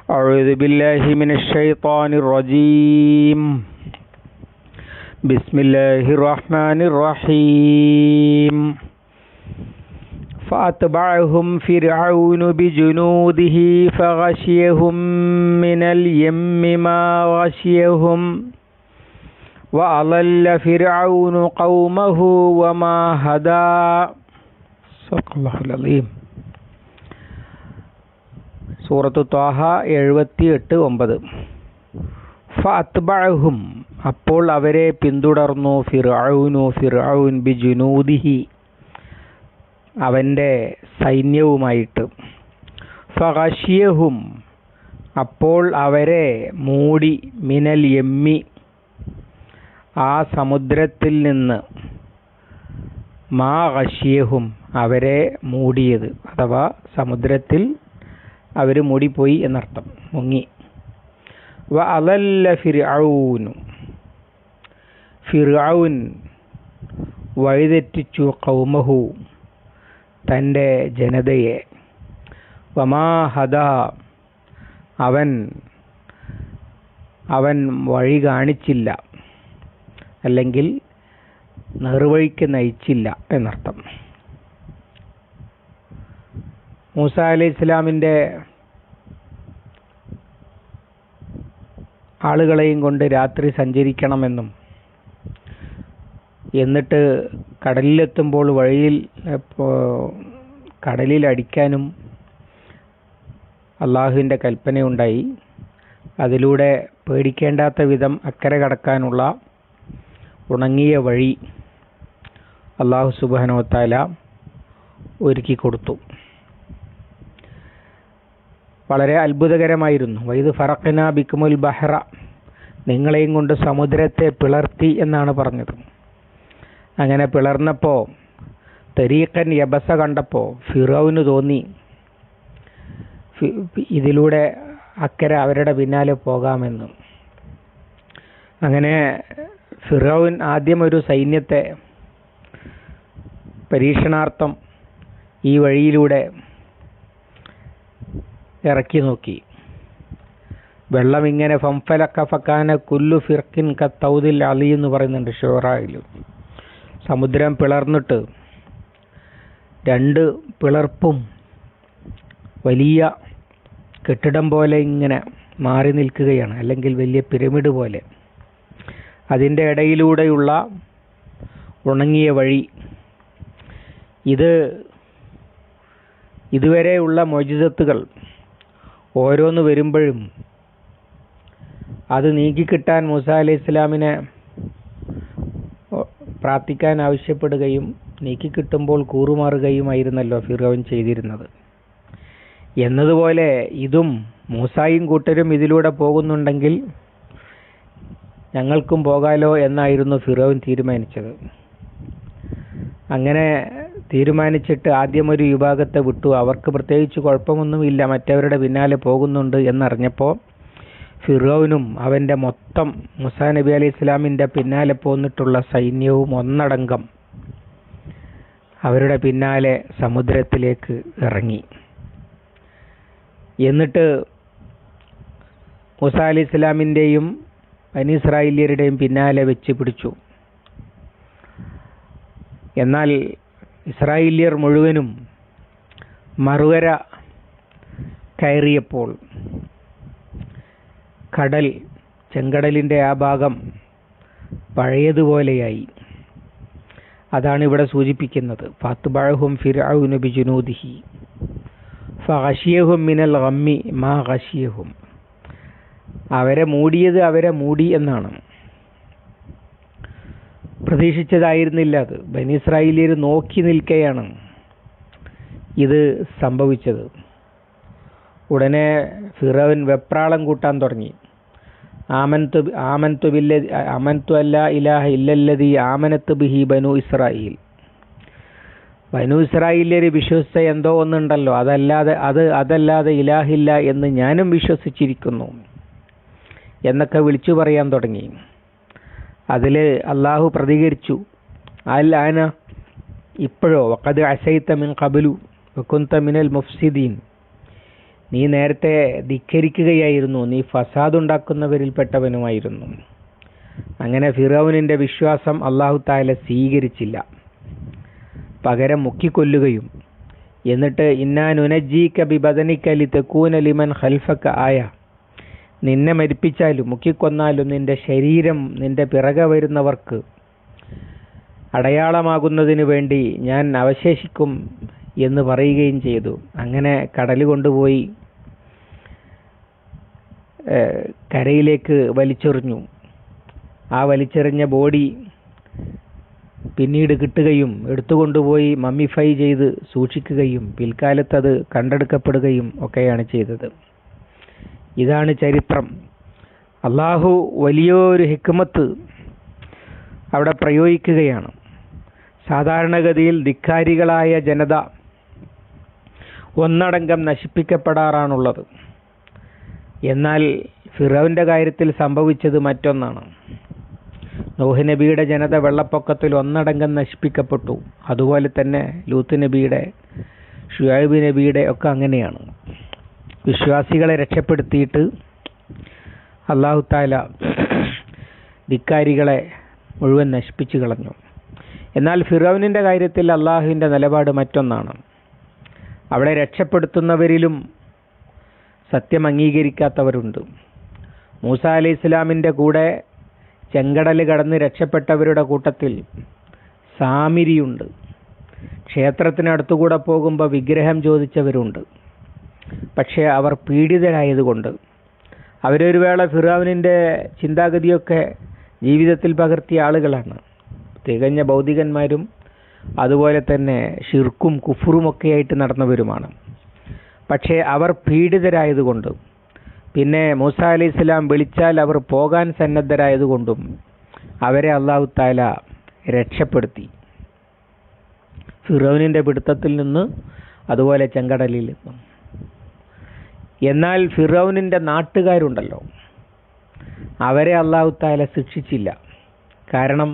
أعوذ بالله من الشيطان الرجيم. بسم الله الرحمن الرحيم. فأتبعهم فرعون بجنوده فغشيهم من اليم ما غشيهم وأضل فرعون قومه وما هدى. صدق الله العظيم. സൂറത്തു ത്വാഹ 78:9. ഫഅത്ബഅഹും, അപ്പോൾ അവരെ പിന്തുടർന്നു ഫിർഔൻ ബിജുനൂദിഹി, അവൻ്റെ സൈന്യവുമായിട്ട്. ഫഗശിയഹും, അപ്പോൾ അവരെ മൂടി, മിനൽ യമ്മി, ആ സമുദ്രത്തിൽ നിന്ന്, മാ ഗശിയഹും, അവരെ മൂടിയത്, അഥവാ സമുദ്രത്തിൽ അവർ മൂടിപ്പോയി എന്നർത്ഥം, മുങ്ങി. വഅളല്ല ഫിർഔൻ വഴിതെറ്റിച്ചു ഖൗമഹു, തൻ്റെ ജനതയെ. വമാ ഹദാ, അവൻ വഴി കാണിച്ചില്ല, അല്ലെങ്കിൽ നേർവഴിക്ക് നയിച്ചില്ല എന്നർത്ഥം. മൂസ അലൈഹി ഇസ്ലാമിൻ്റെ ആളുകളെയും കൊണ്ട് രാത്രി സഞ്ചരിക്കണമെന്നും, എന്നിട്ട് കടലിലെത്തുമ്പോൾ വഴിയിൽ കടലിൽ അടിക്കാനും അള്ളാഹുവിൻ്റെ കൽപ്പനയുണ്ടായി. അതിലൂടെ പേടിക്കേണ്ടാത്ത വിധം അക്കരെ കടക്കാനുള്ള ഉണങ്ങിയ വഴി അള്ളാഹു സുബ്ഹാനഹു വ തആല ഒരുക്കി കൊടുത്തു. വളരെ അത്ഭുതകരമായിരുന്നു. വൈദ് ഫറഖ്നാ ബിക്കുമുൽ ബഹ്റ, നിങ്ങളെയും കൊണ്ട് സമുദ്രത്തെ പിളർത്തി എന്നാണ് പറഞ്ഞത്. അങ്ങനെ പിളർന്നപ്പോൾ, തരീഖൻ യബസ കണ്ടപ്പോൾ ഫിറൗന് തോന്നി ഇതിലൂടെ അക്കരെ അവരുടെ പിന്നാലെ പോകാമെന്ന്. അങ്ങനെ ഫിറൗൻ ആദ്യം ഒരു സൈന്യത്തെ പരീക്ഷണാർത്ഥം ഈ വഴിയിലൂടെ ഇറക്കി നോക്കി. വെള്ളം ഇങ്ങനെ ഫംഫലക ഫകാന കുല്ലു ഫിർഖിൻ കത്തൗദിൽ അലി എന്ന് പറയുന്നുണ്ട് ഷുറായിൽ. സമുദ്രം പിളർന്നിട്ട് രണ്ട് പിളർപ്പും വലിയ കെട്ടിടം പോലെ ഇങ്ങനെ മാറി നിൽക്കുകയാണ്, അല്ലെങ്കിൽ വലിയ പിരമിഡ് പോലെ. അതിൻ്റെ ഇടയിലൂടെയുള്ള ഉണങ്ങിയ വഴി. ഇതുവരെയുള്ള മുഅ്ജിസത്തുകൾ ഓരോന്ന് വരുമ്പോഴും അത് നീക്കിക്കിട്ടാൻ മൂസ അലൈഹി ഇസ്ലാമിനെ പ്രാർത്ഥിക്കാൻ ആവശ്യപ്പെടുകയും നീക്കിക്കിട്ടുമ്പോൾ കൂറുമാറുകയുമായിരുന്നല്ലോ ഫിർഔൻ ചെയ്തിരുന്നത്. എന്നതുപോലെ ഇതും മൂസായും കൂട്ടരും ഇതിലൂടെ പോകുന്നുണ്ടെങ്കിൽ ഞങ്ങൾക്കും പോകാലോ എന്നായിരുന്നു ഫിർഔൻ തീരുമാനിച്ചത്. അങ്ങനെ തീരുമാനിച്ചിട്ട് ആദ്യം ഒരു വിഭാഗത്തെ വിട്ടു. അവർക്ക് പ്രത്യേകിച്ച് കുഴപ്പമൊന്നുമില്ല, മറ്റവരുടെ പിന്നാലെ പോകുന്നുണ്ട് എന്നറിഞ്ഞപ്പോൾ ഫിർഔനും അവൻ്റെ മൊത്തം മൂസാ നബി അലൈഹി ഇസ്ലാമിൻ്റെ പിന്നാലെ പോന്നിട്ടുള്ള സൈന്യവും ഒന്നടങ്കം അവരുടെ പിന്നാലെ സമുദ്രത്തിലേക്ക് ഇറങ്ങി. എന്നിട്ട് മൂസാ അലൈഹി ഇസ്ലാമിൻ്റെയും ബനി ഇസ്രായേലിയരുടെയും പിന്നാലെ വെച്ച് പിടിച്ചു. എന്നാൽ ഇസ്രായേലിയർ മുഴുവനും മറുകര കയറിയപ്പോൾ ചെങ്കടലിൻ്റെ ആ ഭാഗം പഴയതുപോലെയായി. അതാണ് ഇവിടെ സൂചിപ്പിക്കുന്നത്. ഫഅത്ബഅഹും ഫിർഔന ബിജുനൂദിഹി ഫഗശിയഹും മിനൽ ഗമ്മി മാ ഗശിയഹും, അവരെ മൂടിയത് അവരെ മൂടി എന്നാണ്. പ്രതീക്ഷിച്ചതായിരുന്നില്ല അത്. ബനി ഇസ്രായേലിയർ നോക്കി നിൽക്കെയാണ് ഇത് സംഭവിച്ചത്. ഉടനെ ഫിറൗൻ വെപ്രാളം കൂട്ടാൻ തുടങ്ങി. ആമൻതു അല്ലാ ഇലാഹ ഇല്ലല്ലദീ ആമനത്ത് ബിഹി ബനു ഇസ്രായേൽ. ബനു ഇസ്രായേലിയർ വിശ്വസിച്ച എന്തോ ഒന്നുണ്ടല്ലോ, അതല്ലാതെ ഇലാഹില്ല എന്ന് ഞാനും വിശ്വസിച്ചിരിക്കുന്നു എന്നൊക്കെ വിളിച്ചു പറയാൻ തുടങ്ങി. അതിൽ അള്ളാഹു പ്രതികരിച്ചു, അൽ ആന, ഇപ്പോഴോ, വഖദ് അസൈത മിൻ ഖബ്ലു വകുന്ത മിനൽ മുഫ്സിദീൻ, നീ നേരത്തെ ധിക്കരിക്കുകയായിരുന്നു, നീ ഫസാദ് ഉണ്ടാക്കുന്നവരിൽപ്പെട്ടവനുമായിരുന്നു. അങ്ങനെ ഫിറൗനിൻ്റെ വിശ്വാസം അല്ലാഹു തആല സ്വീകരിച്ചില്ല. പകരം മുക്കിക്കൊല്ലുകയും എന്നിട്ട് ഇന്നാ നുനജ്ജീക ബിബദനിക ലിതകൂന ലിമൻ ഖൽഫക ആയ, നിന്നെ മരിപ്പിച്ചാലും മുക്കിക്കൊന്നാലും നിന്റെ ശരീരം നിന്റെ പിറകെ വരുന്നവർക്ക് അടയാളമാകുന്നതിന് വേണ്ടി ഞാൻ അവശേഷിക്കും എന്ന് പറയുകയും ചെയ്തു. അങ്ങനെ കടൽ കൊണ്ടുപോയി കരയിലേക്ക് വലിച്ചെറിഞ്ഞു. ആ വലിച്ചെറിഞ്ഞ ബോഡി പിന്നീട് കിട്ടുകയും എടുത്തുകൊണ്ടുപോയി മമ്മിഫൈ ചെയ്ത് സൂക്ഷിക്കുകയും പിൽക്കാലത്ത് അത് കണ്ടെടുക്കപ്പെടുകയും ഒക്കെയാണ് ചെയ്തത്. ഇതാണ് ചരിത്രം. അള്ളാഹു വലിയൊരു ഹിക്മത്ത് അവിടെ പ്രയോഗിക്കുകയാണ്. സാധാരണഗതിയിൽ ധിക്കാരികളായ ജനത ഒന്നടങ്കം നശിപ്പിക്കപ്പെടാറാണുള്ളത്. എന്നാൽ ഫിറൗന്റെ കാര്യത്തിൽ സംഭവിച്ചത് മറ്റൊന്നാണ്. നൂഹ് നബിയുടെ ജനത വെള്ളപ്പൊക്കത്തിൽ ഒന്നടങ്കം നശിപ്പിക്കപ്പെട്ടു. അതുപോലെ തന്നെ ലൂത്ത് നബിയുടെ, ഷുഐബ് നബിയുടെ ഒക്കെ അങ്ങനെയാണ്. വിശ്വാസികളെ രക്ഷപ്പെടുത്തിയിട്ട് അല്ലാഹു തആല ധിക്കാരികളെ മുഴുവൻ നശിപ്പിച്ചു കളഞ്ഞു. എന്നാൽ ഫിറൗനിൻ്റെ കാര്യത്തിൽ അള്ളാഹുവിൻ്റെ നിലപാട് മറ്റൊന്നാണ്. അവിടെ രക്ഷപ്പെടുത്തുന്നവരിലും സത്യം അംഗീകരിക്കാത്തവരുണ്ട്. മൂസ അലൈഹിസ്സലാമിൻ്റെ കൂടെ ചെങ്കടൽ കടന്ന് രക്ഷപ്പെട്ടവരുടെ കൂട്ടത്തിൽ സാമിരിയുണ്ട്. ക്ഷേത്രത്തിനടുത്തുകൂടെ പോകുമ്പോൾ വിഗ്രഹം ചോദിച്ചവരുണ്ട്. പക്ഷേ അവർ പീഡിതരായതുകൊണ്ട് അവരൊരു വേള ഫിറൗനിൻ്റെ ചിന്താഗതിയൊക്കെ ജീവിതത്തിൽ പകർത്തിയ ആളുകളാണ്. തികഞ്ഞ ഭൗതികന്മാരും അതുപോലെ തന്നെ ഷിർക്കും കുഫറുമൊക്കെയായിട്ട് നടന്നവരുമാണ്. പക്ഷേ അവർ പീഡിതരായതുകൊണ്ട്, പിന്നെ മൂസ അലൈഹിസ്സലാം വിളിച്ചാൽ അവർ പോകാൻ സന്നദ്ധരായതുകൊണ്ടും അവരെ അല്ലാഹു തആല രക്ഷപ്പെടുത്തി, ഫിറൗനിൻ്റെ പിടുത്തത്തിൽ നിന്ന്, അതുപോലെ ചെങ്കടലിൽ നിന്നും. എന്നാൽ ഫിറൗനിൻ്റെ നാട്ടുകാരുണ്ടല്ലോ, അവരെ അല്ലാഹു തആല ശിക്ഷിച്ചില്ല. കാരണം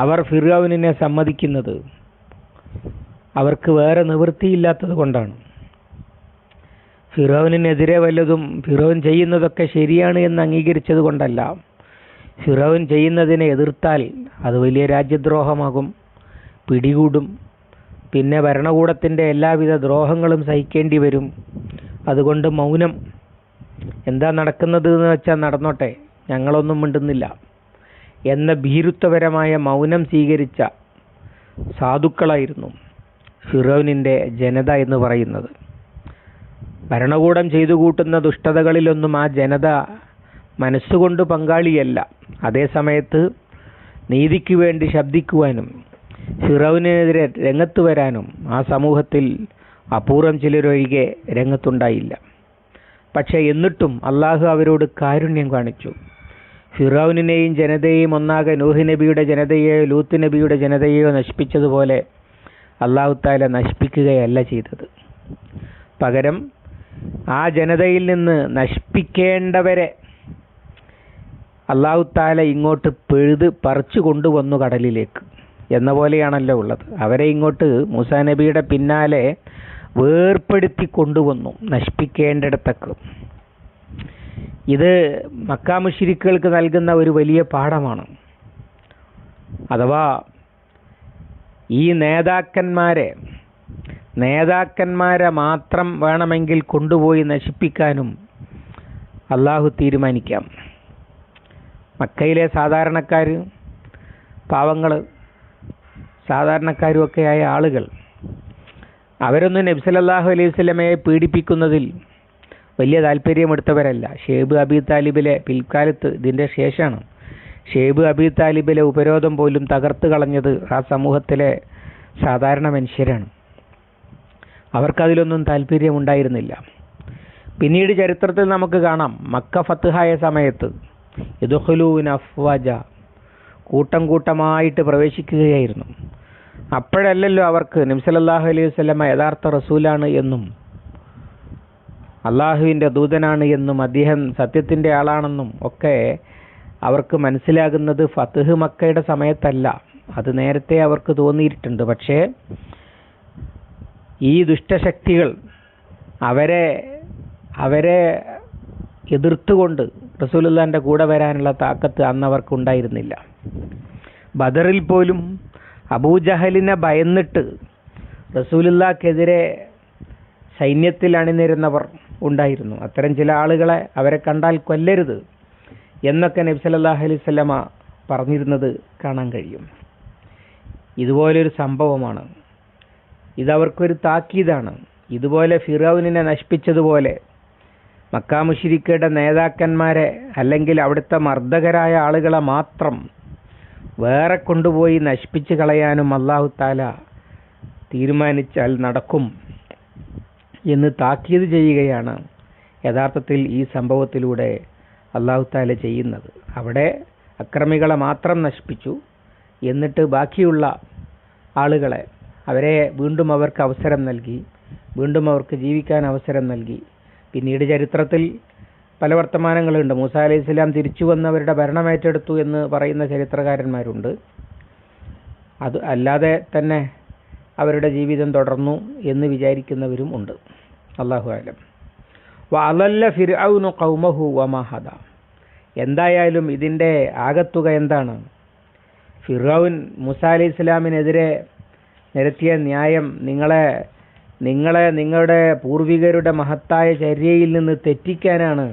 അവർ ഫിറൗനിനെ സമ്മതിക്കുന്നത് അവർക്ക് വേറെ നിവൃത്തിയില്ലാത്തത് കൊണ്ടാണ്. ഫിറൗനെതിരെ വല്ലതും ഫിറൗൻ ചെയ്യുന്നതൊക്കെ ശരിയാണ് എന്ന് അംഗീകരിച്ചത് കൊണ്ടല്ല. ഫിറൗൻ ചെയ്യുന്നതിനെ എതിർത്താൽ അത് വലിയ രാജ്യദ്രോഹമാകും, പിടികൂടും, പിന്നെ ഭരണകൂടത്തിൻ്റെ എല്ലാവിധ ദ്രോഹങ്ങളും സഹിക്കേണ്ടി വരും. അതുകൊണ്ട് മൗനം, എന്താ നടക്കുന്നത് എന്ന് വെച്ചാൽ നടന്നോട്ടെ, ഞങ്ങളൊന്നും മിണ്ടുന്നില്ല എന്ന ഭീരുത്വപരമായ മൗനം സ്വീകരിച്ച സാധുക്കളായിരുന്നു ഫിറൗനിൻ്റെ ജനത എന്ന് പറയുന്നത്. ഭരണകൂടം ചെയ്തു കൂട്ടുന്ന ദുഷ്ടതകളിലൊന്നും ആ ജനത മനസ്സുകൊണ്ട് പങ്കാളിയല്ല. അതേസമയത്ത് നീതിക്ക് വേണ്ടി ശബ്ദിക്കുവാനും ഫിറൗനെതിരെ രംഗത്ത് വരാനും ആ സമൂഹത്തിൽ അപൂർവം ചിലരൊഴികെ രംഗത്തുണ്ടായില്ല. പക്ഷേ എന്നിട്ടും അള്ളാഹു അവരോട് കാരുണ്യം കാണിച്ചു. ഫിറൗനെയും ജനതയെയും ഒന്നാകെ നൂഹ് നബിയുടെ ജനതയെയോ ലൂത്ത് നബിയുടെ ജനതയെയോ നശിപ്പിച്ചതുപോലെ അല്ലാഹു തആല നശിപ്പിക്കുകയല്ല ചെയ്തത്. പകരം ആ ജനതയിൽ നിന്ന് നശിപ്പിക്കേണ്ടവരെ അല്ലാഹു തആല ഇങ്ങോട്ട് പിഴുത് പറിച്ചു കൊണ്ടുവന്നു കടലിലേക്ക് എന്ന പോലെയാണല്ലോ ഉള്ളത്. അവരെ ഇങ്ങോട്ട് മൂസാ നബിയുടെ പിന്നാലെ വേർപ്പെടുത്തി കൊണ്ടുവന്നു നശിപ്പിക്കേണ്ടിടത്തേക്ക്. ഇത് മക്കാ മുശ്രിക്കുകൾക്ക് നൽകുന്ന ഒരു വലിയ പാഠമാണ്. അഥവാ ഈ നേതാക്കന്മാരെ മാത്രം വേണമെങ്കിൽ കൊണ്ടുപോയി നശിപ്പിക്കാനും അള്ളാഹു തീരുമാനിക്കാം. മക്കയിലെ സാധാരണക്കാർ, പാവങ്ങൾ, സാധാരണക്കാരുമൊക്കെയായ ആളുകൾ, അവരൊന്നും നബി സല്ലല്ലാഹു അലൈഹി വസല്ലമയെ പീഡിപ്പിക്കുന്നതിൽ വലിയ താല്പര്യമെടുത്തവരല്ല. ഷൈബ് അബി താലിബിലെ പിൽക്കാലത്ത്, ഇതിൻ്റെ ശേഷമാണ് ഷൈബ് അബി താലിബിലെ ഉപരോധം പോലും തകർത്ത് കളഞ്ഞത് ആ സമൂഹത്തിലെ സാധാരണ മനുഷ്യരാണ്. അവർക്കതിലൊന്നും താല്പര്യമുണ്ടായിരുന്നില്ല. പിന്നീട് ചരിത്രത്തിൽ നമുക്ക് കാണാം, മക്ക ഫത്ഹായ സമയത്ത് യദ്ഖുലൂന അഫ്വാജ, കൂട്ടം കൂട്ടമായിട്ട് പ്രവേശിക്കുകയായിരുന്നു. അപ്പോഴല്ലല്ലോ അവർക്ക് നബി സല്ലല്ലാഹു അലൈഹി വസല്ലമ യഥാർത്ഥ റസൂലാണ് എന്നും അള്ളാഹുവിൻ്റെ ദൂതനാണ് എന്നും അദ്ദേഹം സത്യത്തിൻ്റെ ആളാണെന്നും ഒക്കെ അവർക്ക് മനസ്സിലാകുന്നത് ഫത്ഹ് മക്കയുടെ സമയത്തല്ല. അത് നേരത്തെ അവർക്ക് തോന്നിയിട്ടുണ്ട്. പക്ഷേ ഈ ദുഷ്ടശക്തികൾ അവരെ അവരെ എതിർത്തുകൊണ്ട് റസൂലുള്ളാഹിന്റെ കൂടെ വരാനുള്ള താക്കത്ത് അന്നവർക്കുണ്ടായിരുന്നില്ല. ബദറിൽ പോലും അബൂജഹലിനെ ഭയന്നിട്ട് റസൂലുള്ളാഹിക്കെതിരെ സൈന്യത്തിൽ അണിനിരുന്നവർ ഉണ്ടായിരുന്നു. അത്തരം ചില ആളുകളെ അവരെ കണ്ടാൽ കൊല്ലരുത് എന്നൊക്കെ നബി സല്ലല്ലാഹു അലൈഹി വസല്ലമ പറഞ്ഞിരുന്നത് കാണാൻ കഴിയും. ഇതുപോലൊരു സംഭവമാണ്. ഇതവർക്കൊരു താക്കീതാണ്. ഇതുപോലെ ഫിറൗനിനെ നശിപ്പിച്ചതുപോലെ മക്കാ മുശ്രിക്കുകളുടെ നേതാക്കന്മാരെ അല്ലെങ്കിൽ അവിടുത്തെ മർദ്ദകരായ ആളുകളെ മാത്രം വേറെ കൊണ്ടുപോയി നശിപ്പിച്ച് കളയാനും അല്ലാഹു തആല തീരുമാനിച്ചാൽ നടക്കും എന്ന് താക്കീത് ചെയ്യുകയാണ് യഥാർത്ഥത്തിൽ ഈ സംഭവത്തിലൂടെ അല്ലാഹു തആല ചെയ്യുന്നത്. അവിടെ അക്രമികളെ മാത്രം നശിപ്പിച്ചു, എന്നിട്ട് ബാക്കിയുള്ള ആളുകളെ അവരെ വീണ്ടും അവർക്ക് അവസരം നൽകി, വീണ്ടും അവർക്ക് ജീവിക്കാൻ അവസരം നൽകി. പിന്നീട് ചരിത്രത്തിൽ പല വർത്തമാനങ്ങളുണ്ട്. മൂസാ അലൈഹി സ്വലാം തിരിച്ചു വന്നവരുടെ ഭരണം ഏറ്റെടുത്തു എന്ന് പറയുന്ന ചരിത്രകാരന്മാരുണ്ട്. അത് അല്ലാതെ തന്നെ അവരുടെ ജീവിതം തുടർന്നു എന്ന് വിചാരിക്കുന്നവരും ഉണ്ട്. അല്ലാഹു അലം. വഅളല്ല ഫിർഔനു ഖൗമഹു വമാ ഹദാ. എന്തായാലും ഇതിൻ്റെ ആകത്തുക എന്താണ്? ഫിർഔൻ മൂസാ അലൈഹി സ്വലാമിനെതിരെ നിരത്തിയ ന്യായം നിങ്ങളെ നിങ്ങളുടെ പൂർവികരുടെ മഹത്തായ ചര്യയിൽ നിന്ന് തെറ്റിക്കാനാണ്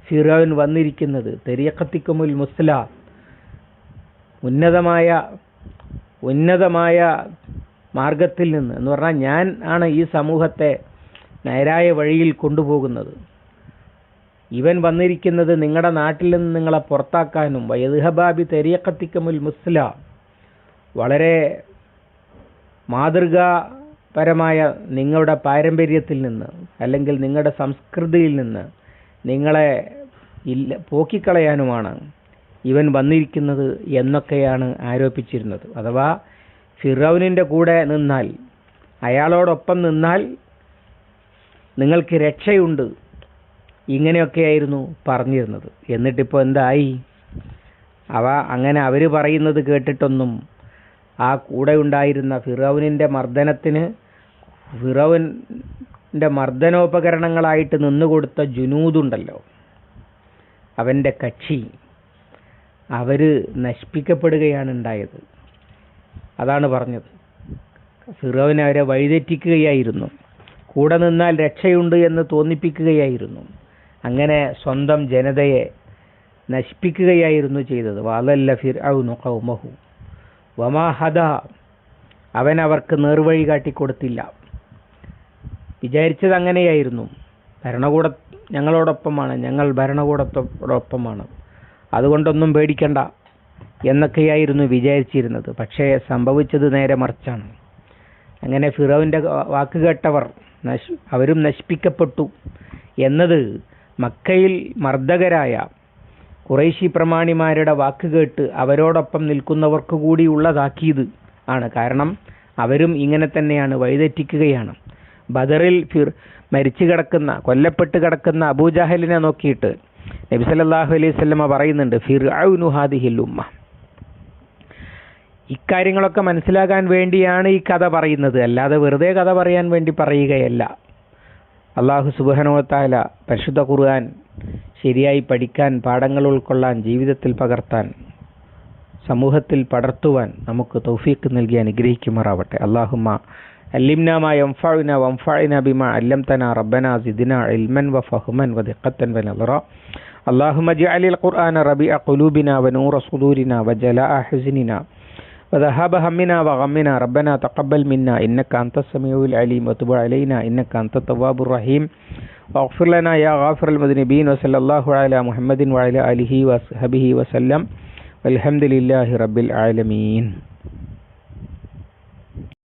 ഫിർഔൻ വന്നിരിക്കുന്നത്. തരീഖത്തിക്കുമുൽ മുസ്ല, ഉന്നതമായ മാർഗത്തിൽ നിന്ന് എന്ന് പറഞ്ഞാൽ ഞാൻ ആണ് ഈ സമൂഹത്തെ നേരായ വഴിയിൽ കൊണ്ടുപോകുന്നത്. ഇവൻ വന്നിരിക്കുന്നത് നിങ്ങളുടെ നാട്ടിൽ നിന്ന് നിങ്ങളെ പുറത്താക്കാനും വയദ്ഹബാബി തരീഖത്തിക്കുമുൽ മുസ്ല, വളരെ മാതൃകാപരമായ നിങ്ങളുടെ പാരമ്പര്യത്തിൽ നിന്ന് അല്ലെങ്കിൽ നിങ്ങളുടെ സംസ്കൃതിയിൽ നിന്ന് നിങ്ങളെ പോക്കിക്കളയാനുമാണ് ഇവൻ വന്നിരിക്കുന്നത് എന്നൊക്കെയാണ് ആരോപിച്ചിരുന്നത്. അഥവാ ഫിറൗനിൻ്റെ കൂടെ നിന്നാൽ, അയാളോടൊപ്പം നിന്നാൽ നിങ്ങൾക്ക് രക്ഷയുണ്ട്, ഇങ്ങനെയൊക്കെയായിരുന്നു പറഞ്ഞിരുന്നത്. എന്നിട്ടിപ്പോൾ എന്തായി? അങ്ങനെ അവർ പറയുന്നത് കേട്ടിട്ടൊന്നും ആ കൂടെ ഉണ്ടായിരുന്ന ഫിറൗനിൻ്റെ മർദ്ദനോപകരണങ്ങളായിട്ട് നിന്നുകൊടുത്ത ജുനൂദുണ്ടല്ലോ, അവൻ്റെ കക്ഷി, അവർ നശിപ്പിക്കപ്പെടുകയാണ് ഉണ്ടായത്. അതാണ് പറഞ്ഞത്. ഫിറൗൻ അവരെ വഴിതെറ്റിക്കുകയായിരുന്നു, കൂടെ നിന്നാൽ രക്ഷയുണ്ട് എന്ന് തോന്നിപ്പിക്കുകയായിരുന്നു. അങ്ങനെ സ്വന്തം ജനതയെ നശിപ്പിക്കുകയായിരുന്നു ചെയ്തത്. വഅളല്ല ഫിർഔനു ഖൗമഹു വമാ ഹദാ. അവൻ അവർക്ക് നേർവഴി കാട്ടിക്കൊടുത്തില്ല. വിചാരിച്ചത് അങ്ങനെയായിരുന്നു, ഞങ്ങളോടൊപ്പമാണ്, ഞങ്ങൾ ഭരണകൂടത്തോടൊപ്പമാണ്, അതുകൊണ്ടൊന്നും പേടിക്കണ്ട എന്നൊക്കെയായിരുന്നു വിചാരിച്ചിരുന്നത്. പക്ഷേ സംഭവിച്ചത് നേരെ മറിച്ചാണ്. അങ്ങനെ ഫിറൗൻ്റെ വാക്ക് കേട്ടവർ അവരും നശിപ്പിക്കപ്പെട്ടു എന്നത് മക്കയിൽ മർദ്ദകരായ ഖുറൈശി പ്രമാണിമാരുടെ വാക്ക് കേട്ട് അവരോടൊപ്പം നിൽക്കുന്നവർക്ക് കൂടിയുള്ള താക്കീത് ആണ്. കാരണം അവരും ഇങ്ങനെ തന്നെയാണ്, വഴിതെറ്റിക്കുകയാണ്. ബദറിൽ കൊല്ലപ്പെട്ട് കിടക്കുന്ന അബൂജഹലിനെ നോക്കിയിട്ട് നബി സല്ലല്ലാഹു അലൈഹി വസല്ലമ പറയുന്നുണ്ട്, ഫിർഔനു ഹാദിഹിൽ ഉമ്മ. ഇക്കാര്യങ്ങളൊക്കെ മനസ്സിലാക്കാൻ വേണ്ടിയാണ് ഈ കഥ പറയുന്നത്, അല്ലാതെ വെറുതെ കഥ പറയാൻ വേണ്ടി പറയുകയല്ല. അല്ലാഹു സുബ്ഹാനഹു വ തആല പരിശുദ്ധ ഖുർആൻ ശരിയായി പഠിക്കാൻ, പാഠങ്ങൾ ഉൾക്കൊള്ളാൻ, ജീവിതത്തിൽ പകർത്താൻ, സമൂഹത്തിൽ പടർത്തുവാൻ നമുക്ക് തൗഫീഖ് നൽകി അനുഗ്രഹിക്കുമാറാവട്ടെ. അല്ലാഹുമ്മ അല്ലിംനാ മാ യൻഫഉനാ വൻഫഅനാ ബിമാ അല്ലംതനാ റബ്ബനാ സിദ്നാ ഇൽമൻ വഫഹ്മൻ വദിഖത്തൻ വനദറ. അല്ലാഹുമ്മ ജഅലിൽ ഖുർആന റബീഅ ഖുലൂബിനാ വനൂറ സുദൂരിനാ വജലാഅ ഹുസ്നിനാ وذهاب همنا وغمنا ربنا تقبل منا إنك أنت السميع العليم وتب علينا إنك أنت التواب الرحيم واغفر لنا يا غافر المذنبين وصلى الله على محمد وعلى آله وصحبه وسلم والحمد لله رب العالمين.